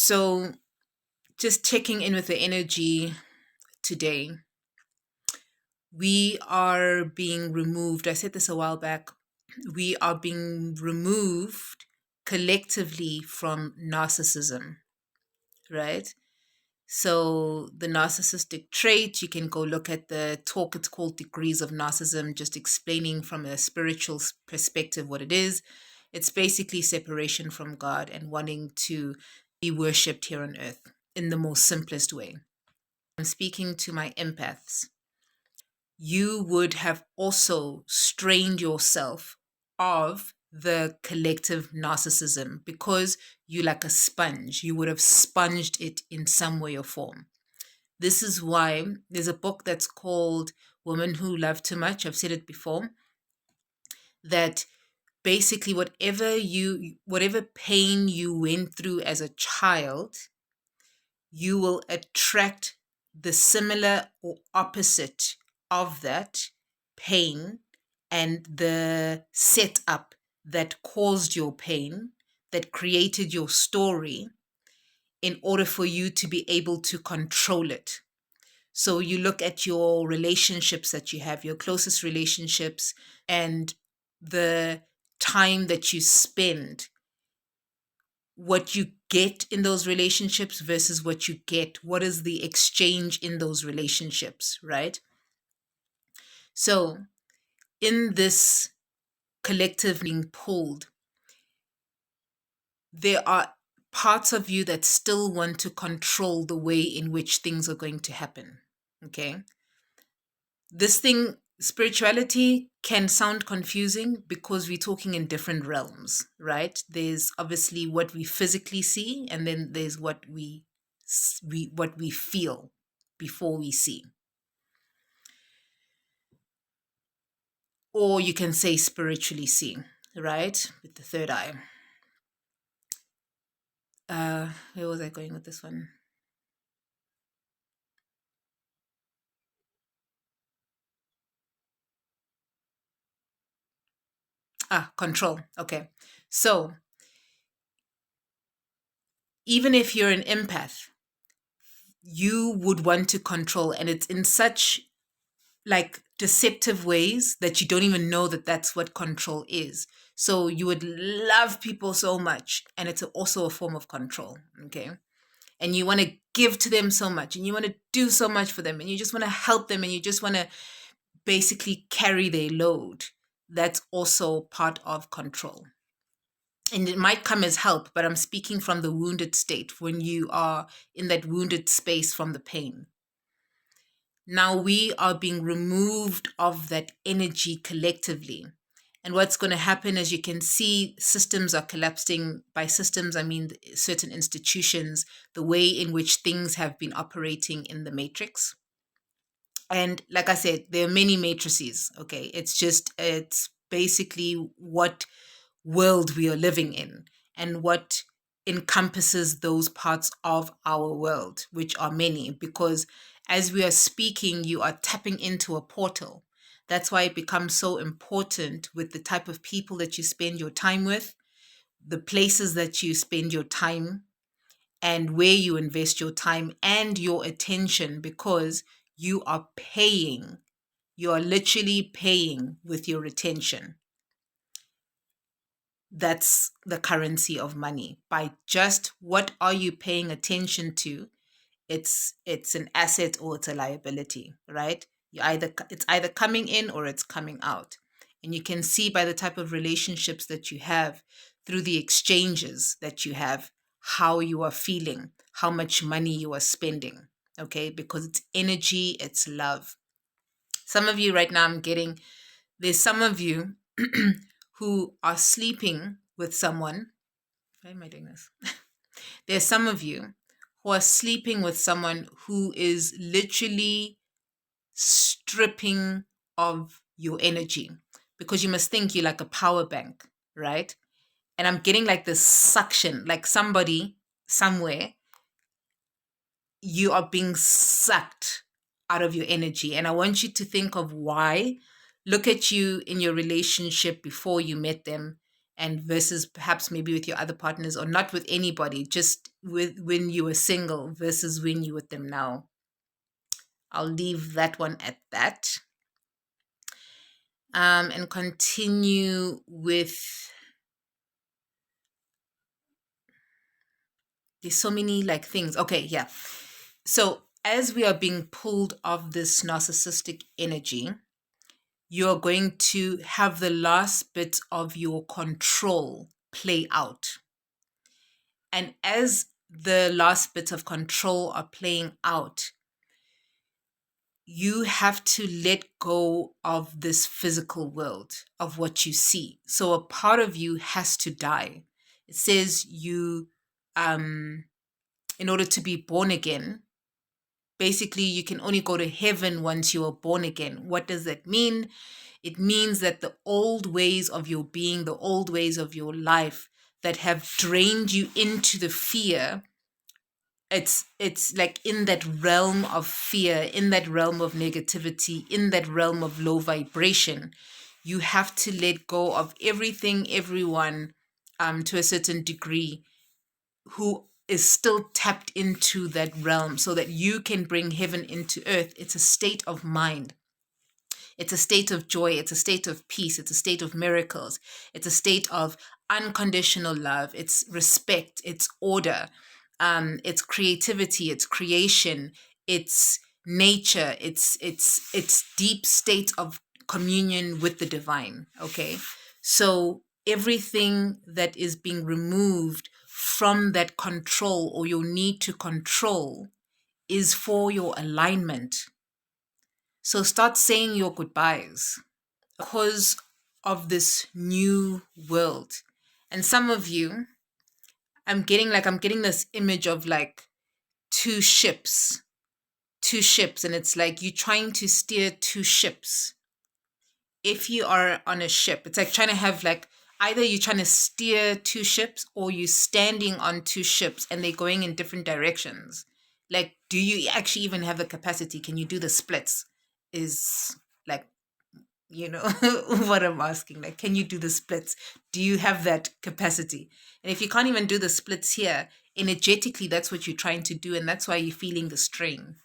So, just checking in with the energy today, we are being removed. I said this a while back. We are being removed collectively from narcissism, right? So, the narcissistic trait, you can go look at the talk. It's called Degrees of Narcissism, just explaining from a spiritual perspective what it is. It's basically separation from God and wanting to be worshipped here on earth in the most simplest way. I'm speaking to my empaths. You would have also strained yourself of the collective narcissism because you like a sponge. You would have sponged it in some way or form. This is why there's a book that's called Women Who Love Too Much. I've said it before, that basically whatever pain you went through as a child, you will attract the similar or opposite of that pain and the setup that caused your pain, that created your story, in order for you to be able to control it. So you look at your relationships that you have, your closest relationships, and the time that you spend, what you get in those relationships versus what you get. What is the exchange in those relationships, right? So, in this collective being pulled, there are parts of you that still want to control the way in which things are going to happen. Okay. This thing, spirituality, can sound confusing because we're talking in different realms, right? There's obviously what we physically see, and then there's what we feel before we see. Or you can say spiritually see, right? With the third eye. Where was I going with this one? Control. Okay. So even if you're an empath, you would want to control, and it's in such like deceptive ways that you don't even know that that's what control is. So you would love people so much, and it's also a form of control. Okay. And you want to give to them so much, and you want to do so much for them, and you just want to help them, and you just want to basically carry their load. That's also part of control. And it might come as help, but I'm speaking from the wounded state, when you are in that wounded space from the pain. Now we are being removed of that energy collectively. And what's going to happen, as you can see, systems are collapsing. By systems, I mean certain institutions, the way in which things have been operating in the matrix. And like I said, there are many matrices. Okay. It's basically what world we are living in and what encompasses those parts of our world, which are many, because as we are speaking, you are tapping into a portal. That's why it becomes so important with the type of people that you spend your time with, the places that you spend your time, and where you invest your time and your attention, because you are paying. You are literally paying with your attention. That's the currency of money. By just what are you paying attention to, it's an asset or it's a liability, right? It's either coming in or it's coming out. And you can see by the type of relationships that you have, through the exchanges that you have, how you are feeling, how much money you are spending. Okay, because it's energy, it's love. Some of you right now, there's some of you who are sleeping with someone. Why am I doing this? There's some of you who are sleeping with someone who is literally stripping of your energy, because you must think you're like a power bank, right? And I'm getting like this suction, like somebody somewhere, you are being sucked out of your energy. And I want you to think of why. Look at you in your relationship before you met them and versus perhaps maybe with your other partners, or not with anybody, just with when you were single versus when you with them now. I'll leave that one at that. And continue with, there's so many like things. Okay, yeah. So as we are being pulled off this narcissistic energy, you're going to have the last bit of your control play out. And as the last bits of control are playing out, you have to let go of this physical world, of what you see. So a part of you has to die. It says you, um, in order to be born again, basically you can only go to heaven once you are born again. What does that mean? It means that the old ways of your being, the old ways of your life that have drained you into the fear, it's like in that realm of fear, in that realm of negativity, in that realm of low vibration, you have to let go of everything, everyone, to a certain degree, who is still tapped into that realm, so that you can bring heaven into earth. It's a state of mind. It's a state of joy. It's a state of peace. It's a state of miracles. It's a state of unconditional love. It's respect. It's order. It's creativity. It's creation. It's nature. It's deep state of communion with the divine. Okay, so everything that is being removed from that control, or your need to control, is for your alignment. So start saying your goodbyes because of this new world. And some of you, I'm getting this image of like two ships, and it's like you trying to steer two ships. If you are on a ship, it's like trying to have like, either you're trying to steer two ships or you're standing on two ships and they're going in different directions. Like, do you actually even have the capacity? Can you do the splits? Is like, what I'm asking. Like, can you do the splits? Do you have that capacity? And if you can't even do the splits here, energetically, that's what you're trying to do. And that's why you're feeling the strain.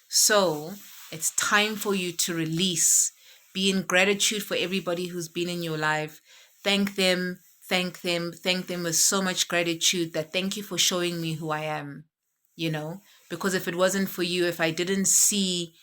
So it's time for you to release. Be in gratitude for everybody who's been in your life. Thank them, thank them, thank them with so much gratitude, that thank you for showing me who I am, because if it wasn't for you, if I didn't see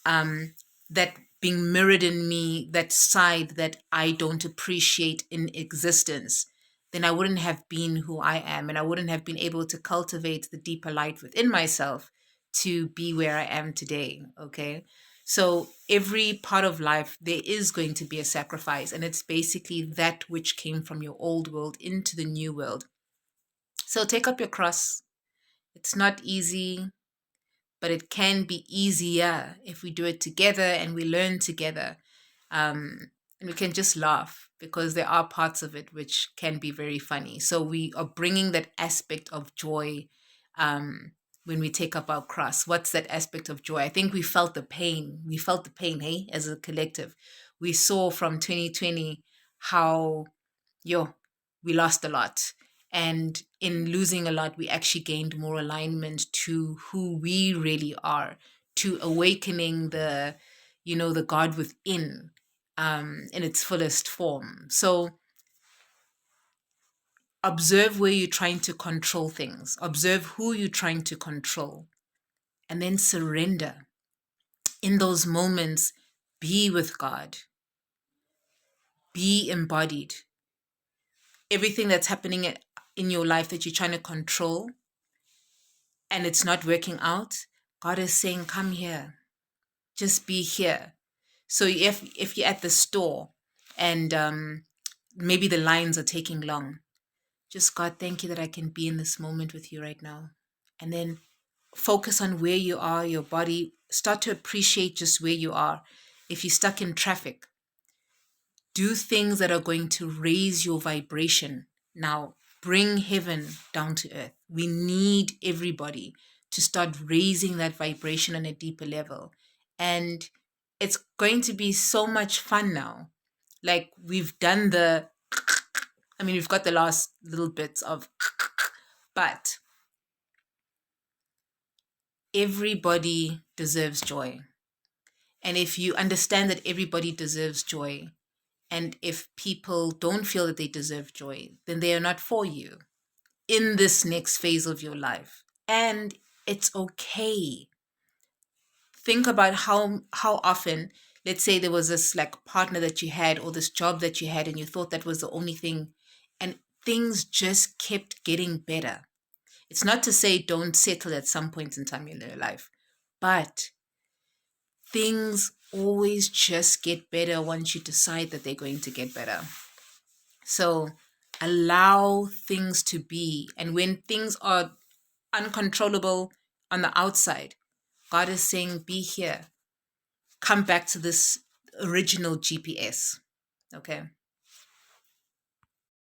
that being mirrored in me, that side that I don't appreciate in existence, then I wouldn't have been who I am, and I wouldn't have been able to cultivate the deeper light within myself to be where I am today. Okay. So every part of life, there is going to be a sacrifice, and it's basically that which came from your old world into the new world. So take up your cross. It's not easy, but it can be easier if we do it together and we learn together. And we can just laugh, because there are parts of it which can be very funny. So we are bringing that aspect of joy when we take up our cross. What's that aspect of joy? I think we felt the pain. We felt the pain, hey, as a collective. We saw from 2020 how, we lost a lot. And in losing a lot, we actually gained more alignment to who we really are, to awakening the God within, in its fullest form. So observe where you're trying to control things, observe who you're trying to control, and then surrender. In those moments, be with God, be embodied. Everything that's happening in your life that you're trying to control and it's not working out, God is saying, come here, just be here. So if you're at the store and maybe the lines are taking long, just, God, thank you that I can be in this moment with you right now. And then focus on where you are, your body. Start to appreciate just where you are. If you're stuck in traffic, do things that are going to raise your vibration. Now, bring heaven down to earth. We need everybody to start raising that vibration on a deeper level. And it's going to be so much fun now. Like, we've done the I mean, we've got the last little bits of, but everybody deserves joy. And if you understand that everybody deserves joy, and if people don't feel that they deserve joy, then they are not for you in this next phase of your life. And it's okay. Think about how often, let's say there was this like partner that you had or this job that you had and you thought that was the only thing, and things just kept getting better. It's not to say don't settle at some point in time in your life, but things always just get better once you decide that they're going to get better. So allow things to be. And when things are uncontrollable on the outside, God is saying, be here. Come back to this original GPS. Okay.